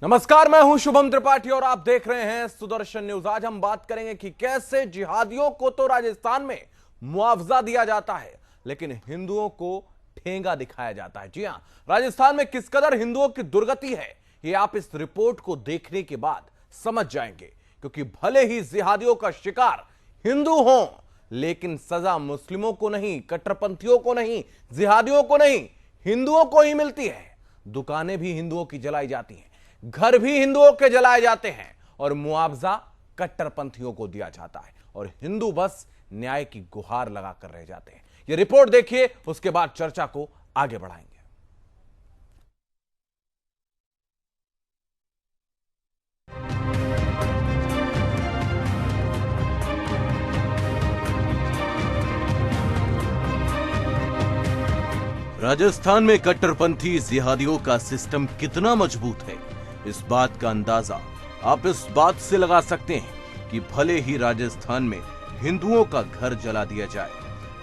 नमस्कार, मैं हूं शुभम त्रिपाठी और आप देख रहे हैं सुदर्शन न्यूज। आज हम बात करेंगे कि कैसे जिहादियों को तो राजस्थान में मुआवजा दिया जाता है, लेकिन हिंदुओं को ठेंगा दिखाया जाता है। जी हां, राजस्थान में किस कदर हिंदुओं की दुर्गति है, ये आप इस रिपोर्ट को देखने के बाद समझ जाएंगे। क्योंकि भले ही जिहादियों का शिकार हिंदू हों, लेकिन सजा मुस्लिमों को नहीं, कट्टरपंथियों को नहीं, जिहादियों को नहीं, हिंदुओं को ही मिलती है। दुकानें भी हिंदुओं की जलाई जाती हैं, घर भी हिंदुओं के जलाए जाते हैं और मुआवजा कट्टरपंथियों को दिया जाता है और हिंदू बस न्याय की गुहार लगाकर रह जाते हैं। यह रिपोर्ट देखिए, उसके बाद चर्चा को आगे बढ़ाएंगे। राजस्थान में कट्टरपंथी जिहादियों का सिस्टम कितना मजबूत है, इस बात का अंदाजा आप इस बात से लगा सकते हैं कि भले ही राजस्थान में हिंदुओं का घर जला दिया जाए,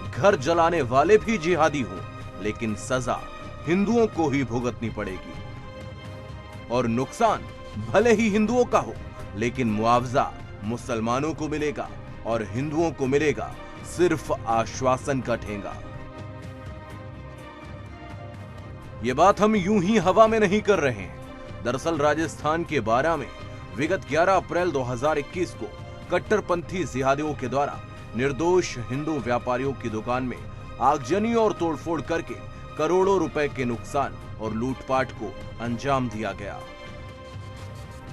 घर जलाने वाले भी जिहादी हों, लेकिन सजा हिंदुओं को ही भुगतनी पड़ेगी। और नुकसान भले ही हिंदुओं का हो, लेकिन मुआवजा मुसलमानों को मिलेगा और हिंदुओं को मिलेगा सिर्फ आश्वासन का ठेंगा। ये बात हम यूं ही हवा में नहीं कर रहे हैं। दरअसल राजस्थान के बारा में विगत 11 अप्रैल 2021 को कट्टरपंथी जिहादियों के द्वारा निर्दोष हिंदू व्यापारियों की दुकान में आगजनी और तोड़फोड़ करके करोड़ों रुपए के नुकसान और लूटपाट को अंजाम दिया गया,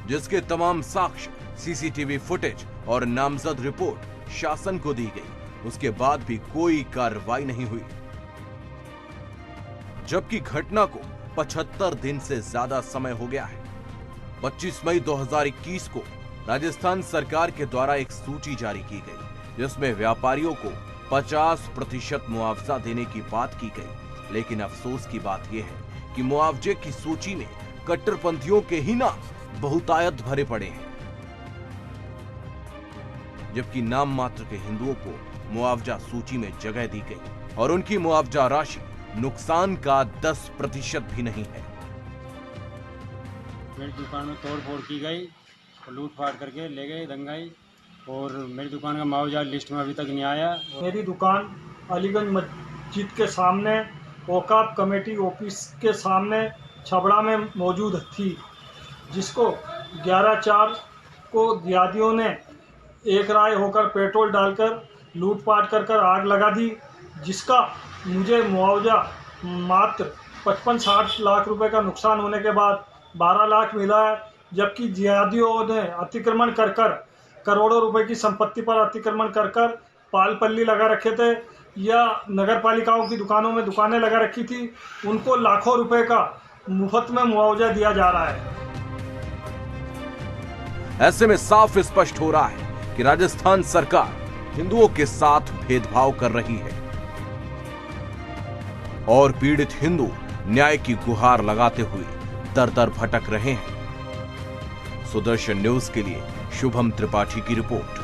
जिसके तमाम साक्ष्य, सीसीटीवी फुटेज और नामजद रिपोर्ट शासन को दी गई। उसके बाद भी कोई कार्रवाई नहीं हुई, जबकि घटना को 75 दिन से ज्यादा समय हो गया है। 25 मई 2021 को राजस्थान सरकार के द्वारा एक सूची जारी की गई, जिसमें व्यापारियों को 50% मुआवजा देने की बात की गई। लेकिन अफसोस की बात यह है कि मुआवजे की सूची में कट्टरपंथियों के ही नाम बहुतायत भरे पड़े हैं, जबकि नाम मात्र के हिंदुओं को मुआवजा सूची में जगह दी गई और उनकी मुआवजा राशि नुकसान का 10% भी नहीं है। मेरी दुकान में तोड़ फोड़ की गई और लूट फाट करके ले गए दंगाई, और मेरी दुकान का मुआवजा लिस्ट में अभी तक नहीं आया। मेरी दुकान अलीगंज मस्जिद के सामने औकाफ कमेटी ऑफिस के सामने छबड़ा में मौजूद थी, जिसको 11/4 को जिहादियों ने एक राय होकर पेट्रोल डालकर लूटपाट कर आग लगा दी, जिसका मुझे मुआवजा मात्र 55-60 लाख रुपए का नुकसान होने के बाद 12 लाख मिला है। जबकि जिहादियों ने अतिक्रमण कर करोड़ों रुपए की संपत्ति पर अतिक्रमण कर पाल पल्ली लगा रखे थे या नगर पालिकाओं की दुकानों में दुकानें लगा रखी थी, उनको लाखों रुपए का मुफ्त में मुआवजा दिया जा रहा है। ऐसे में साफ स्पष्ट हो रहा है कि राजस्थान सरकार हिंदुओं के साथ भेदभाव कर रही है और पीड़ित हिंदू न्याय की गुहार लगाते हुए दर दर भटक रहे हैं। सुदर्शन न्यूज के लिए शुभम त्रिपाठी की रिपोर्ट।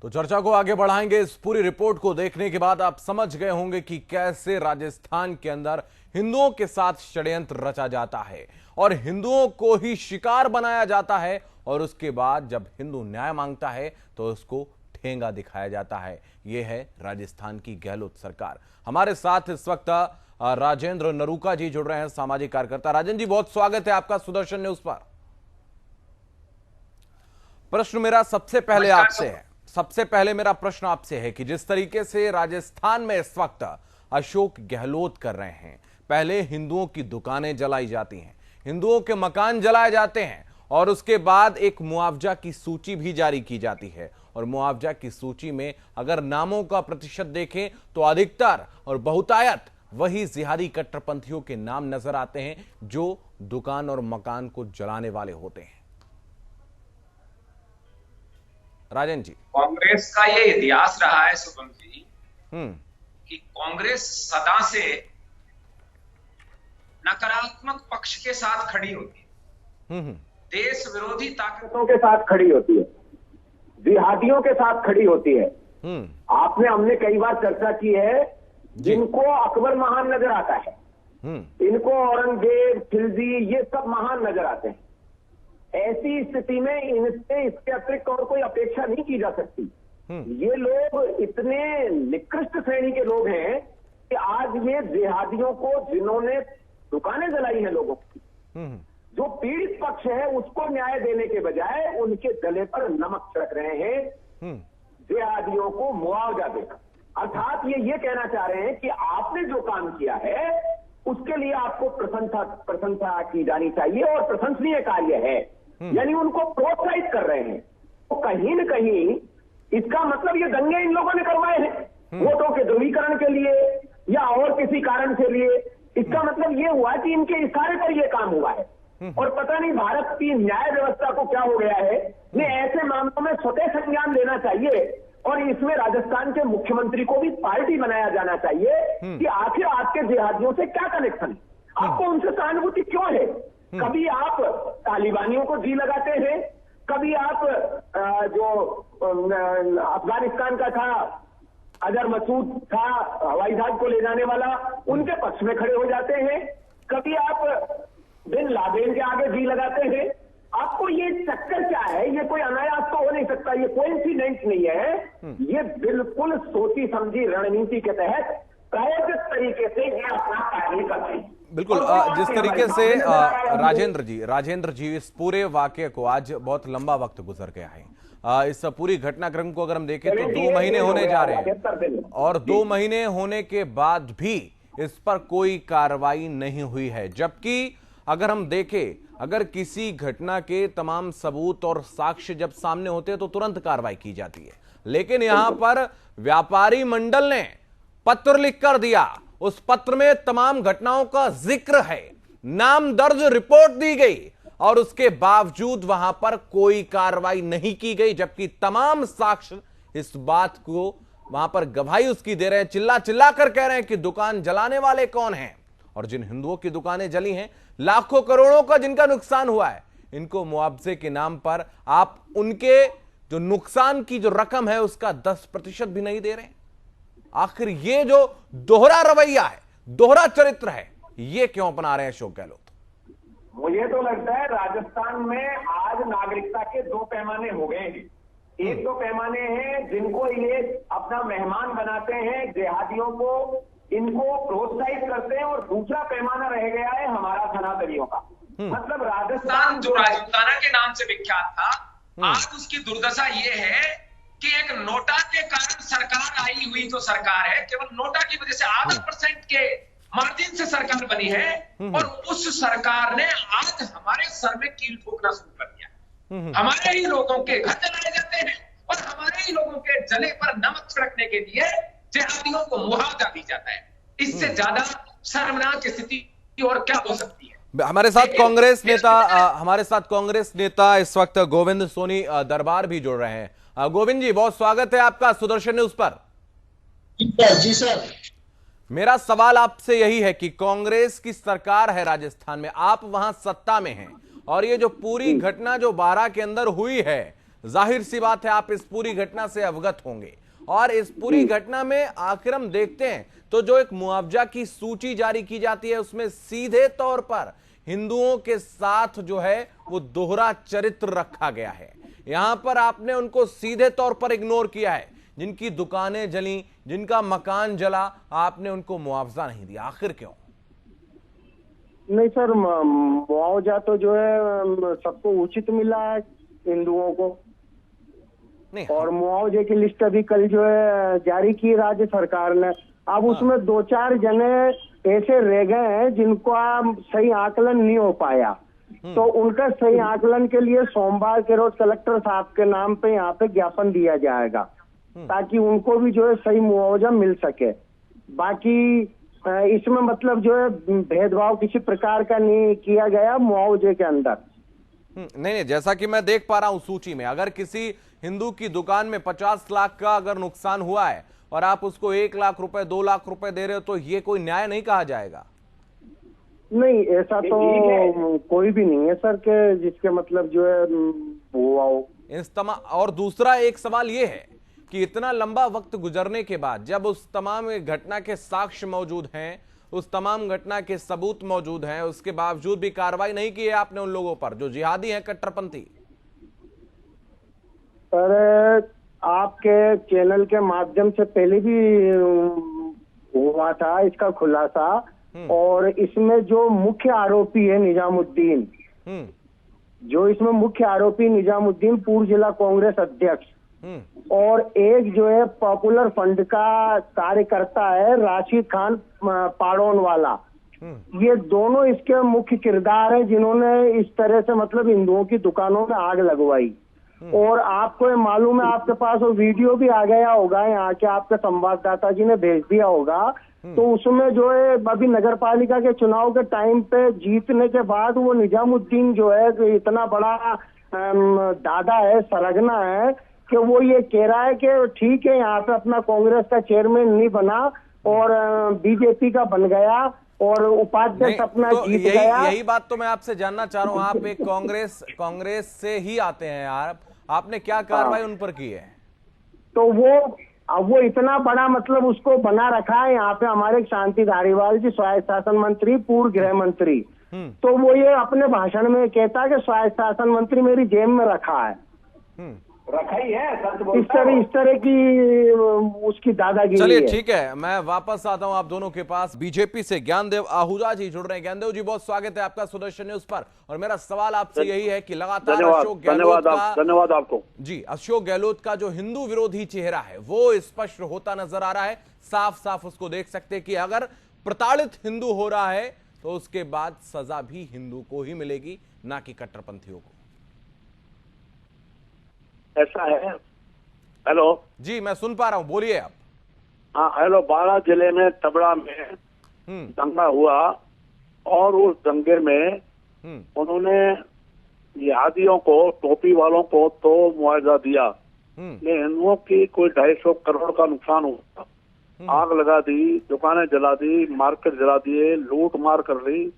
तो चर्चा को आगे बढ़ाएंगे। इस पूरी रिपोर्ट को देखने के बाद आप समझ गए होंगे कि कैसे राजस्थान के अंदर हिंदुओं के साथ षड्यंत्र रचा जाता है और हिंदुओं को ही शिकार बनाया जाता है, और उसके बाद जब हिंदू न्याय मांगता है तो उसको ठेंगा दिखाया जाता है। यह है राजस्थान की गहलोत सरकार। हमारे साथ इस वक्त राजेंद्र नरूका जी जुड़ रहे हैं, सामाजिक कार्यकर्ता। राजेंद्र जी, बहुत स्वागत है आपका सुदर्शन न्यूज पर। प्रश्न मेरा सबसे पहले आपसे है, मेरा प्रश्न आपसे है कि जिस तरीके से राजस्थान में इस वक्त अशोक गहलोत कर रहे हैं, पहले हिंदुओं की दुकानें जलाई जाती हैं, हिंदुओं के मकान जलाए जाते हैं और उसके बाद एक मुआवजा की सूची भी जारी की जाती है, और मुआवजा की सूची में अगर नामों का प्रतिशत देखें तो अधिकतर और बहुतायत वही जिहादी कट्टरपंथियों के नाम नजर आते हैं जो दुकान और मकान को जलाने वाले होते हैं। राजन जी, कांग्रेस का ये इतिहास रहा है शुभम जी कि कांग्रेस सदा से नकारात्मक पक्ष के साथ खड़ी होती है, देश विरोधी ताकतों के साथ खड़ी होती है, जिहादियों के साथ खड़ी होती है। हमने कई बार चर्चा की है जिनको अकबर महान नजर आता है, इनको औरंगजेब, खिलजी, ये सब महान नजर आते हैं। ऐसी स्थिति में इनसे इसके अतिरिक्त और कोई अपेक्षा नहीं की जा सकती। ये लोग इतने निकृष्ट श्रेणी के लोग हैं कि आज ये जिहादियों को, जिन्होंने दुकानें जलाई हैं लोगों की, जो पीड़ित पक्ष है उसको न्याय देने के बजाय उनके गले पर नमक छिड़क रहे हैं, जिहादियों को मुआवजा देकर। अर्थात ये कहना चाह रहे हैं कि आपने जो काम किया है उसके लिए आपको प्रशंसा की जानी चाहिए और प्रशंसनीय कार्य है, यानी उनको प्रोत्साहित कर रहे हैं। तो कहीं न कहीं इसका मतलब ये दंगे इन लोगों ने करवाए हैं वोटों के ध्रुवीकरण के लिए या और किसी कारण के लिए। इसका मतलब ये हुआ कि इनके इशारे पर ये काम हुआ है। और पता नहीं भारत की न्याय व्यवस्था को क्या हो गया है, ने ऐसे मामलों में स्वतः संज्ञान लेना चाहिए और इसमें राजस्थान के मुख्यमंत्री को भी पार्टी बनाया जाना चाहिए कि आखिर आपके जिहादियों से क्या कनेक्शन है, आपको उनसे सहानुभूति क्यों है। कभी आप तालिबानियों को जी लगाते हैं, कभी आप जो अफगानिस्तान का था अजहर मसूद था हवाई जहाज को ले जाने वाला, उनके पक्ष में खड़े हो जाते हैं, कभी आप बिन लादेन के आगे जी लगाते हैं। आपको ये चक्कर क्या है, ये कोई अनायास तो हो नहीं सकता, ये कोइंसिडेंस नहीं है, ये बिल्कुल सोची समझी रणनीति के तहत प्रायोजित तरीके से ये अपना कार्य करते हैं। बिल्कुल, जिस तरीके से राजेंद्र जी इस पूरे वाकये को, आज बहुत लंबा वक्त गुजर गया है, इस पूरी घटनाक्रम को अगर हम देखें तो 2 महीने होने जा रहे हैं और 2 महीने होने के बाद भी इस पर कोई कार्रवाई नहीं हुई है। जबकि अगर हम देखें, अगर किसी घटना के तमाम सबूत और साक्ष्य जब सामने होते हैं तो तुरंत कार्रवाई की जाती है, लेकिन यहां पर व्यापारी मंडल ने पत्र लिख कर दिया, उस पत्र में तमाम घटनाओं का जिक्र है, नाम दर्ज रिपोर्ट दी गई और उसके बावजूद वहां पर कोई कार्रवाई नहीं की गई, जबकि तमाम साक्ष्य इस बात को वहां पर गवाही उसकी दे रहे हैं, चिल्ला चिल्ला कर कह रहे हैं कि दुकान जलाने वाले कौन हैं। और जिन हिंदुओं की दुकानें जली हैं, लाखों करोड़ों का जिनका नुकसान हुआ है, इनको मुआवजे के नाम पर आप उनके जो नुकसान की जो रकम है उसका 10% भी नहीं दे रहे। आखिर ये जो दोहरा रवैया है, दोहरा चरित्र है, ये क्यों अपना रहे हैं अशोक गहलोत? मुझे तो लगता है राजस्थान में आज नागरिकता के 2 पैमाने हो गए हैं। एक 2 पैमाने हैं जिनको ये अपना मेहमान बनाते हैं, जिहादियों को, इनको प्रोत्साहित करते हैं, और दूसरा पैमाना रह गया है हमारा सनातनियों का। मतलब राजस्थान जो राजपूताना के नाम से विख्यात था, आज उसकी दुर्दशा ये है कि एक नोटा के कारण सरकार आई हुई जो सरकार है, केवल नोटा की वजह से 8% के मार्जिन से सरकार बनी है, और उस सरकार ने आज हमारे सर में कील ठोकना शुरू कर दिया। हमारे ही लोगों के घर जलाए जाते हैं और हमारे ही लोगों के जले पर नमक छिड़कने के लिए जिहादियों को मुआवजा दी जाता है। इससे ज्यादा शर्मनाक स्थिति और क्या हो सकती है। हमारे साथ कांग्रेस नेता इस वक्त गोविंद सोनी दरबार भी जुड़ रहे हैं। गोविंद जी, बहुत स्वागत है आपका सुदर्शन न्यूज पर। जी सर। मेरा सवाल आपसे यही है कि कांग्रेस की सरकार है राजस्थान में, आप वहां सत्ता में हैं, और ये जो पूरी घटना जो बारां के अंदर हुई है, जाहिर सी बात है आप इस पूरी घटना से अवगत होंगे, और इस पूरी घटना में आखिर हम देखते हैं तो जो एक मुआवजा की सूची जारी की जाती है उसमें सीधे तौर पर हिंदुओं के साथ जो है वो दोहरा चरित्र रखा गया है। यहां पर आपने उनको सीधे तौर पर इग्नोर किया है, जिनकी दुकानें जली, जिनका मकान जला, आपने उनको मुआवजा नहीं दिया, आखिर क्यों? नहीं सर, मुआवजा तो जो है सबको उचित मिला है हिंदुओं को, नहीं, और मुआवजे की लिस्ट अभी कल जो है जारी की राज्य सरकार ने। अब उसमें 2-4 जने ऐसे रह गए हैं जिनका सही आकलन नहीं हो पाया, तो उनका सही आकलन के लिए सोमवार के रोज कलेक्टर साहब के नाम पे यहाँ पे ज्ञापन दिया जाएगा, ताकि उनको भी जो है सही मुआवजा मिल सके। बाकी इसमें मतलब जो है भेदभाव किसी प्रकार का नहीं किया गया मुआवजे के अंदर। नहीं, जैसा कि मैं देख पा रहा हूं सूची में, अगर किसी हिंदू की दुकान में 50 लाख का अगर नुकसान हुआ है और आप उसको 1 लाख रुपए, 2 लाख रुपए दे रहे हो, तो ये कोई न्याय नहीं कहा जाएगा? नहीं, ऐसा तो कोई भी नहीं है सर के जिसके मतलब जो है हुआ हो। और दूसरा एक सवाल ये है कि इतना लंबा वक्त गुजरने के बाद जब उस तमाम घटना के साक्ष्य मौजूद हैं, उस तमाम घटना के सबूत मौजूद हैं, उसके बावजूद भी कार्रवाई नहीं की है आपने उन लोगों पर जो जिहादी हैं, कट्टरपंथी? पर आपके चैनल के माध्यम से पहले भी हुआ था इसका खुलासा, और इसमें जो मुख्य आरोपी है निजामुद्दीन, जो इसमें मुख्य आरोपी निजामुद्दीन पूर्व जिला कांग्रेस अध्यक्ष, और एक जो है पॉपुलर फ्रंट का कार्यकर्ता है राशिद खान पाड़ौन वाला, ये दोनों इसके मुख्य किरदार हैं जिन्होंने इस तरह से मतलब हिंदुओं की दुकानों में आग लगवाई। और आपको ये मालूम है, आपके पास वो वीडियो भी आ गया होगा, यहाँ के आपके संवाददाता जी ने भेज दिया होगा, तो उसमें जो है अभी नगर पालिका के चुनाव के टाइम पे जीतने के बाद वो निजामुद्दीन जो है इतना बड़ा दादा है, सरगना है, कि वो ये कह रहा है कि ठीक है यहाँ पे अपना कांग्रेस का चेयरमैन नहीं बना और बीजेपी का बन गया और उपाध्यक्ष अपना तो जीत गया। यही बात तो मैं आपसे जानना चाह रहा हूँ, आप एक कांग्रेस से ही आते हैं यार, आपने क्या कार्रवाई उन पर की है? तो वो इतना बड़ा मतलब उसको बना रखा है यहाँ पे हमारे शांति धारीवाल जी, स्वायत्त शासन मंत्री, पूर्व गृह मंत्री, तो वो ये अपने भाषण में कहता है कि स्वायत्त शासन मंत्री मेरी जेब में रखा है, रखा ही है, इस तरह की उसकी दादागिरी। चलिए ठीक है, मैं वापस आता हूं आप दोनों के पास। बीजेपी से ज्ञानदेव आहूजा जी जुड़ रहे हैं। ज्ञानदेव जी, बहुत स्वागत है आपका सुदर्शन न्यूज पर, और मेरा सवाल आपसे यही है कि लगातार अशोक गहलोत का, धन्यवाद आपको जी, अशोक गहलोत का जो हिंदू विरोधी चेहरा है वो स्पष्ट होता नजर आ रहा है, साफ साफ उसको देख सकते हैं कि अगर प्रताड़ित हिंदू हो रहा है तो उसके बाद सजा भी हिंदू को ही मिलेगी, ना कि कट्टरपंथियों को। ऐसा है। हेलो जी, मैं सुन पा रहा हूं, बोलिए आप। हाँ हेलो, बारां जिले में तबड़ा में दंगा हुआ और उस दंगे में उन्होंने जिहादियों को, टोपी वालों को तो मुआवजा दिया, लेकिन हिंदुओं की कोई 250 करोड़ का नुकसान हुआ, आग लगा दी, दुकानें जला दी, मार्केट जला दिए, लूट मार कर ली,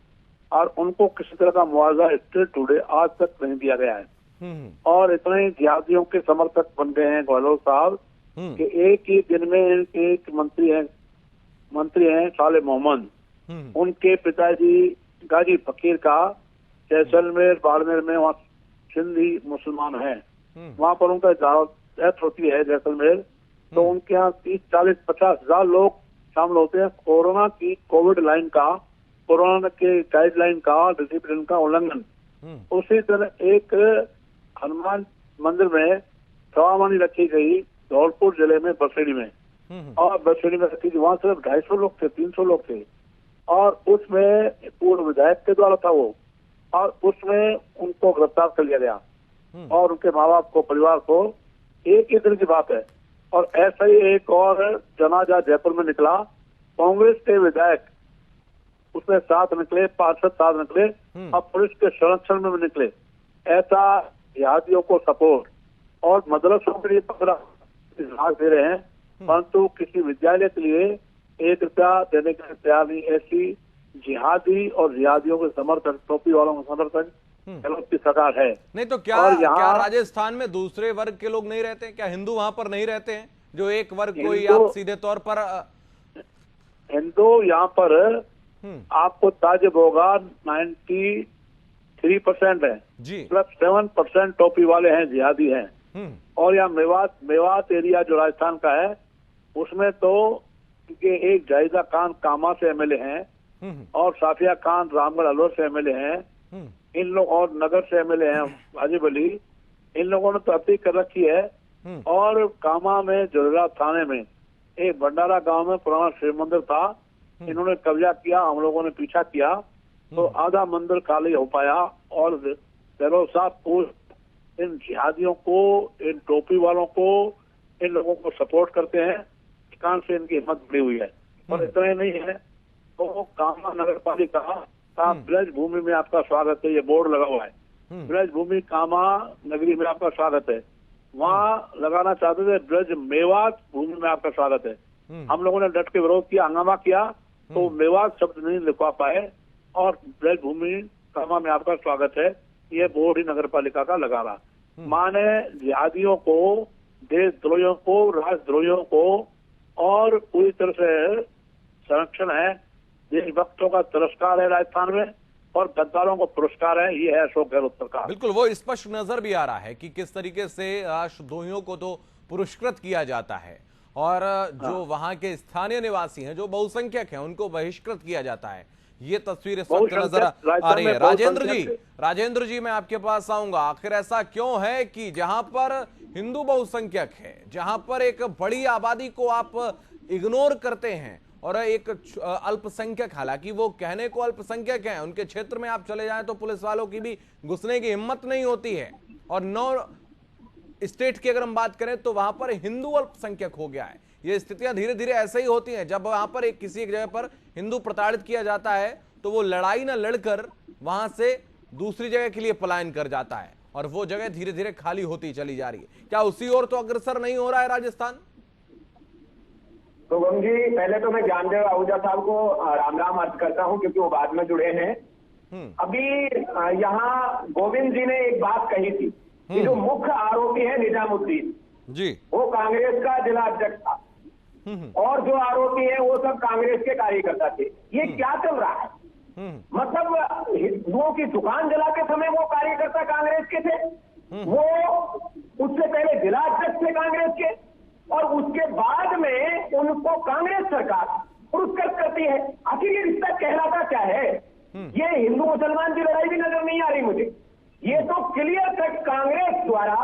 और उनको किसी तरह का मुआवजा स्टेट टुडे आज तक नहीं दिया गया है। और इतने जिहादियों के समर्थक बन गए हैं गहलोत साहब कि एक ही दिन में एक मंत्री हैं साले मोहम्मद, उनके पिताजी गाजी फकीर का जैसलमेर बाड़मेर में वहाँ सिंधी मुसलमान हैं, वहाँ पर उनका डेथ होती है जैसलमेर, तो उनके यहाँ 30-40-50 हजार लोग शामिल होते हैं। कोरोना की कोविड लाइन का, कोरोना के गाइडलाइन का, डिसिप्लिन का उल्लंघन। उसी तरह एक हनुमान मंदिर में सवामनी रखी गई धौलपुर जिले में बसेड़ी में, और बसेड़ी में रखी थी, वहाँ सिर्फ 250 लोग थे, 300 लोग थे, और उसमें पूर्व विधायक के द्वारा था वो, और उसमें उनको गिरफ्तार कर लिया गया और उनके माँ बाप को, परिवार को। एक ही दिन की बात है। और ऐसा ही एक और जनाजा जयपुर में निकला, कांग्रेस के विधायक उसमें साथ निकले, पार्षद साथ निकले, और पुलिस के संरक्षण में भी निकले। ऐसा जिहादियों को सपोर्ट और मदरसों के लिए 15 लाख दे रहे हैं, परंतु किसी विद्यालय के लिए 1 रुपया देने के लिए तैयार नहीं। ऐसी जिहादी और जिहादियों के समर्थक, टोपी वालों के समर्थक गहलोत की सरकार है। नहीं तो क्या राजस्थान में दूसरे वर्ग के लोग नहीं रहते? क्या हिंदू वहां पर नहीं रहते हैं? जो एक वर्ग कोई आप सीधे तौर पर हिंदू यहाँ पर आपको ताजुब होगा 93% है जी, प्लस 7% टोपी वाले हैं, जिहादी हैं। और यहाँ मेवात एरिया जो राजस्थान का है, उसमें तो एक जाहिदा खान कामा से एमएलए हैं, और साफिया खान रामगढ़ अलवर से एमएलए हैं, इन लोग, और नगर से एमएलए हैं वाजिब अली, इन लोगों ने तो अपील कर रखी है। और कामा में जोरा थाने में एक भंडारा गांव में पुराना शिव मंदिर था, इन्होंने कब्जा किया, हम लोगों ने पीछा किया, तो आधा मंदिर खाली हो पाया। और गहलोत साहब इन जिहादियों को, इन टोपी वालों को, इन लोगों को सपोर्ट करते हैं, इस कारण से इनकी हिम्मत बढ़ी हुई है। और इतना ही नहीं है, तो कामा नगर पालिका का ब्रज भूमि में आपका स्वागत है, ये बोर्ड लगा हुआ है, ब्रज भूमि कामा नगरी में आपका स्वागत है, वहाँ लगाना चाहते थे ब्रज मेवात भूमि में आपका स्वागत है। हम लोगों ने डट के विरोध किया, हंगामा किया, तो मेवात शब्द नहीं लिखवा पाए, और ब्रज भूमि कामा में आपका स्वागत है, ये बोर्ड ही नगर पालिका का लगा रहा। माने जिहादियों को देशद्रोहियों को, राष्ट्रद्रोहियों को और पूरी तरह से संरक्षण है। देशभक्तों का तिरस्कार है राजस्थान में और गद्दारों को पुरस्कार है। ये है अशोक गहलोत सरकार। बिल्कुल, वो स्पष्ट नजर भी आ रहा है कि किस तरीके से राष्ट्रद्रोहियों को तो पुरस्कृत किया जाता है और जो वहां के स्थानीय निवासी हैं, जो बहुसंख्यक हैं, उनको बहिष्कृत किया जाता है। ये तस्वीर इस वक्त नजर आ रही है। राजेंद्र जी, मैं आपके पास आऊंगा। आखिर ऐसा क्यों है कि जहां पर हिंदू बहुसंख्यक है, जहां पर एक बड़ी आबादी को आप इग्नोर करते हैं और एक अल्पसंख्यक, हालांकि वो कहने को अल्पसंख्यक हैं, उनके क्षेत्र में आप चले जाएं तो पुलिस वालों की भी घुसने की हिम्मत नहीं होती है। और 9 स्टेट की अगर हम बात करें तो वहां पर हिंदू अल्पसंख्यक हो गया है। ये स्थितियां धीरे धीरे ऐसे ही होती हैं। जब वहां पर किसी एक जगह पर हिंदू प्रताड़ित किया जाता है तो वो लड़ाई ना लड़कर वहां से दूसरी जगह के लिए पलायन कर जाता है और वो जगह धीरे धीरे खाली होती चली जा रही है। क्या उसी ओर तो अग्रसर नहीं हो रहा है राजस्थान? तो शुभम जी, पहले तो मैं ज्ञानदेव आहूजा साहब को राम राम अर्ज करता हूं क्योंकि वो बाद में जुड़े हैं। अभी यहाँ गोविंद जी ने एक बात कही थी कि जो मुख्य आरोपी है निजामुद्दीन जी, वो कांग्रेस का जिला अध्यक्ष था और जो आरोपी है वो सब कांग्रेस के कार्यकर्ता थे। ये क्या चल रहा है? मतलब हिंदुओं की दुकान जलाते समय वो कार्यकर्ता कांग्रेस के थे, वो उससे पहले जिला अध्यक्ष थे कांग्रेस के, और उसके बाद में उनको कांग्रेस सरकार पुरस्कृत करती है। आखिर ये रिश्ता कहलाता क्या है? ये हिंदू मुसलमान की लड़ाई भी नजर नहीं आ रही मुझे। ये तो क्लियर कट कांग्रेस द्वारा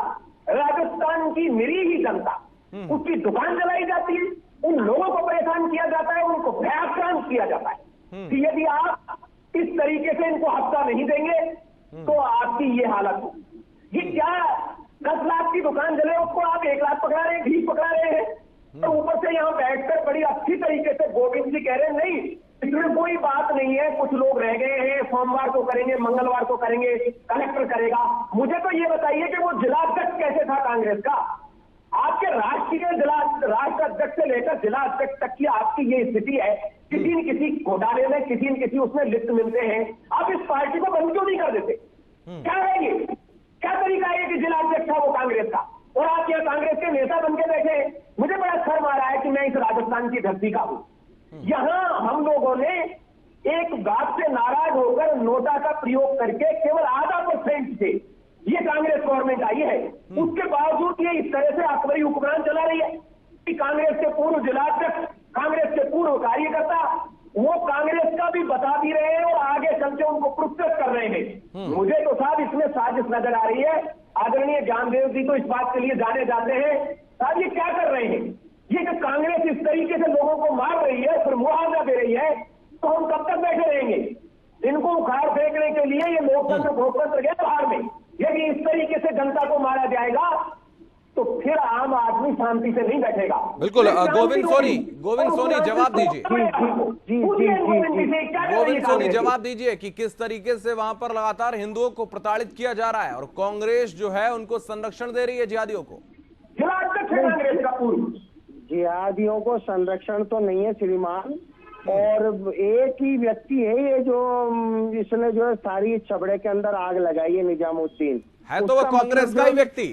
राजस्थान की निरीह ही जनता, उसकी दुकान जलाई जाती है, उन लोगों को परेशान किया जाता है, उनको भयाक्रांत किया जाता है कि यदि आप इस तरीके से इनको हफ्ता नहीं देंगे तो आपकी ये हालत हो। ये क्या 10 लाख की दुकान जले उसको आप 1 लाख पकड़ा रहे हैं, 20 पकड़ा रहे हैं। तो ऊपर से यहाँ बैठकर बड़ी अच्छी तरीके से गोविंद जी कह रहे हैं नहीं, इसमें कोई बात नहीं है, कुछ लोग रह गए हैं, सोमवार को करेंगे, मंगलवार को करेंगे, कलेक्टर करेगा। मुझे तो ये बताइए कि वो जिला अध्यक्ष कैसे था कांग्रेस का? आपके राष्ट्रीय राष्ट्र अध्यक्ष से लेकर जिला अध्यक्ष तक की आपकी ये स्थिति है। किसी न किसी घोटाले में, किसी न किसी उसमें लिप्त मिलते हैं। आप इस पार्टी को बंद क्यों नहीं कर देते? क्या है ये? क्या तरीका है कि जिला अध्यक्ष था वो कांग्रेस का और आप यहाँ कांग्रेस के नेता बन के बैठे हैं? मुझे बड़ा शर्म आ रहा है कि मैं इस राजस्थान की धरती का हूं। यहाँ हम लोगों ने एक बात से नाराज होकर नोटा का प्रयोग करके केवल 0.5% से ये कांग्रेस गवर्नमेंट आई है। उसके बावजूद ये इस तरह से अकबरी हुक्मरान चला रही है कि कांग्रेस के पूर्व जिलाध्यक्ष, कांग्रेस के पूर्व कार्यकर्ता वो कांग्रेस का भी बता भी रहे हैं और आगे चल के उनको पुरस्कृत कर रहे हैं। मुझे तो साहब इसमें साजिश नजर आ रही है। आदरणीय ज्ञानदेव जी तो इस बात के लिए जाने जाते हैं। साहब ये क्या कर रहे हैं? ये कि कांग्रेस इस तरीके से लोगों को मार रही है, फिर मुआवजा दे रही है, तो हम कब तक बैठे रहेंगे? इनको उखाड़ फेंकने के लिए ये लोकतंत्र भोगतंत्र गए बाहर में। यदि इस तरीके से जनता को मारा जाएगा तो फिर आम आदमी शांति से नहीं बैठेगा। बिल्कुल। गोविंद सोनी जवाब दीजिए। गोविंद सोनी जवाब दीजिए कि किस तरीके से वहां पर लगातार हिंदुओं को प्रताड़ित किया जा रहा है और कांग्रेस जो है उनको संरक्षण दे रही है जिहादियों को। जिला अध्यक्ष है कांग्रेस का पूर्व। जिहादियों को संरक्षण तो नहीं है श्रीमान, और एक ही व्यक्ति है ये जो इसने जो है सारी छबड़े के अंदर आग लगाई है, निजामुद्दीन है। तो वो कांग्रेस का ही व्यक्ति?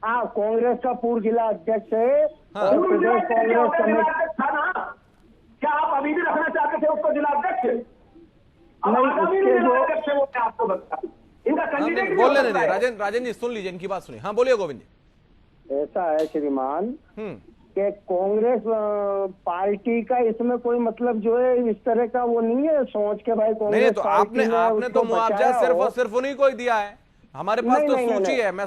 हाँ, कांग्रेस का पूर्व जिला अध्यक्ष है और प्रदेश कांग्रेस कमेटी था ना। क्या आप अभी भी रखना चाहते थे उसको जिला अध्यक्ष? आपको बता इनका कैंडिडेट बोल लेने राजेंद्र जी सुन लीजिए, इनकी बात सुनिए। हाँ बोलिए गोविंद जी। ऐसा है श्रीमान कि कांग्रेस पार्टी का इसमें कोई मतलब जो है इस तरह का वो नहीं है सोच के भाई कांग्रेस नहीं, तो आपने तो मुआवजा सिर्फ और सिर्फ उन्हीं को ही दिया है। हमारे पास तो सूची है, मैं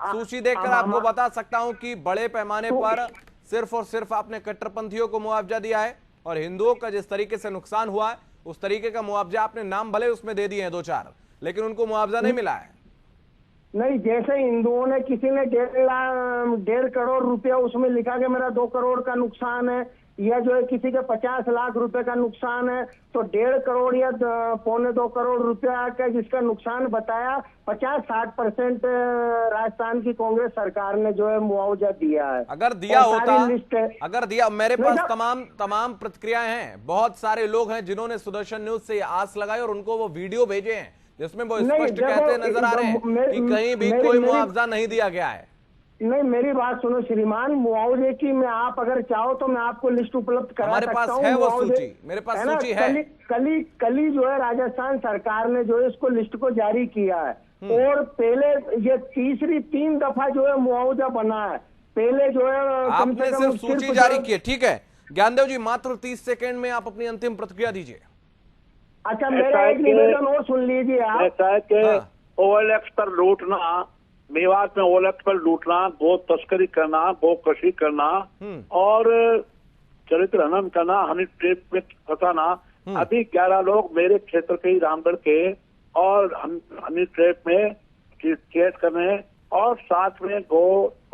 सूची देखकर आपको बता सकता हूं कि बड़े पैमाने पर सिर्फ और सिर्फ आपने कट्टरपंथियों को मुआवजा दिया है और हिंदुओं का जिस तरीके से नुकसान हुआ है उस तरीके का मुआवजा आपने नाम भले उसमें दे दिए हैं 2-4, लेकिन उनको मुआवजा नहीं मिला है। नहीं, जैसे हिंदुओं ने किसी ने 1.5 करोड़ रुपया उसमें लिखा कि मेरा 2 करोड़ का नुकसान है, या जो है किसी के 50 लाख रुपए का नुकसान है, तो 1.5 करोड़ या 2.25 करोड़ रुपया का जिसका नुकसान बताया 50-60% राजस्थान की कांग्रेस सरकार ने जो है मुआवजा दिया है। अगर दिया होता, अगर दिया, मेरे पास तमाम प्रतिक्रियाएं हैं। बहुत सारे लोग हैं जिन्होंने सुदर्शन न्यूज से आस लगाई और उनको वो वीडियो भेजे हैं जिसमें वो स्पष्ट कहते नजर आ रहे हैं कि कहीं भी कोई मुआवजा नहीं दिया गया है। नहीं, मेरी बात सुनो श्रीमान, मुआवजे की मैं आप अगर चाहो तो मैं आपको लिस्ट उपलब्ध करा हमारे सकता पास हूँ। है वो मुआवजे- सूची, मेरे पास है ना? सूची है। कली जो है राजस्थान सरकार ने जो है इसको लिस्ट को जारी किया है, और पहले ये तीन दफा जो है मुआवजा बना है। पहले जो है कम से आपने कम सिर्फ सूची जारी की है, ठीक है ज्ञानदेव जी, मात्र 30 सेकंड में आप अपनी अंतिम प्रतिक्रिया दीजिए। अच्छा, मेरा एक निवेदन और सुन लीजिए आप। ऐसा है कि हाँ। OLX पर लूटना, मेवात में OLX पर लूटना, गो तस्करी करना, गो कृषि करना और चरित्र हनन करना, हनी ट्रैप में फंसाना। अभी 11 लोग मेरे क्षेत्र के ही रामगढ़ के और हनी ट्रैप में केस करने और साथ में गो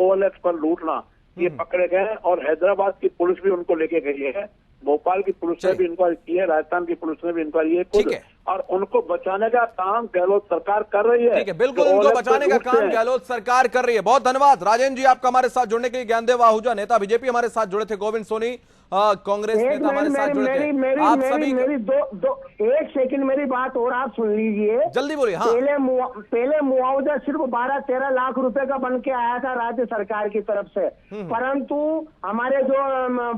OLX पर लूटना ये पकड़े गए, और हैदराबाद की पुलिस भी उनको लेके गई है, भोपाल की पुलिस ने भी इंक्वायरी की है, राजस्थान की पुलिस ने भी इंक्वायरी की ठीक है है। और उनको बचाने का काम गहलोत सरकार कर रही है। ठीक है, बिल्कुल जो उनको OLX बचाने पर का लूटते काम हैं। गहलोत सरकार कर रही है। बहुत धन्यवाद राजेंद्र जी आपका हमारे साथ जुड़ने के लिए। ज्ञानदेव आहूजा नेता बीजेपी हमारे साथ जुड़े थे, गोविंद सोनी कांग्रेस नेता हमारे साथ जुड़े थे। आप सभी एक सेकंड मेरी बात और आप सुन लीजिए, जल्दी बोलिए। हाँ, पहले मुआवजा सिर्फ 12-13 लाख रुपए का बन के आया था राज्य सरकार की तरफ से, परंतु हमारे जो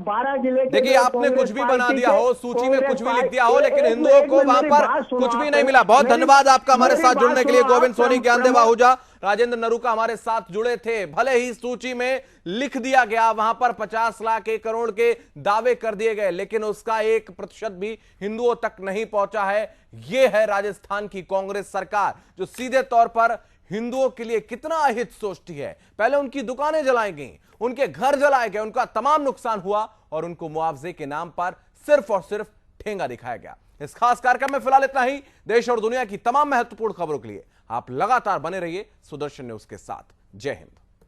12 जिले के देखिए आपने कुछ भी बना दिया हो, सूची में कुछ भी लिख दिया हो, लेकिन हिंदुओं को वहां पर कुछ भी नहीं मिला। बहुत धन्यवाद आपका हमारे साथ जुड़ने के लिए, गोविंद सोनी, ज्ञानदेव आहूजा, राजेंद्र नरूका हमारे साथ जुड़े थे। भले ही सूची में लिख दिया गया, वहां पर 50 लाख 1 करोड़ के दावे कर दिए गए, लेकिन उसका 1% भी हिंदुओं तक नहीं पहुंचा है। यह है राजस्थान की कांग्रेस सरकार, जो सीधे तौर पर हिंदुओं के लिए कितना अहित सोचती है। पहले उनकी दुकानें जलाई गई, उनके घर जलाए गए, उनका तमाम नुकसान हुआ और उनको मुआवजे के नाम पर सिर्फ और सिर्फ ठेंगा दिखाया गया। इस खास कार्यक्रम में फिलहाल इतना ही। देश और दुनिया की तमाम महत्वपूर्ण खबरों के लिए आप लगातार बने रहिए सुदर्शन न्यूज के साथ। जय हिंद।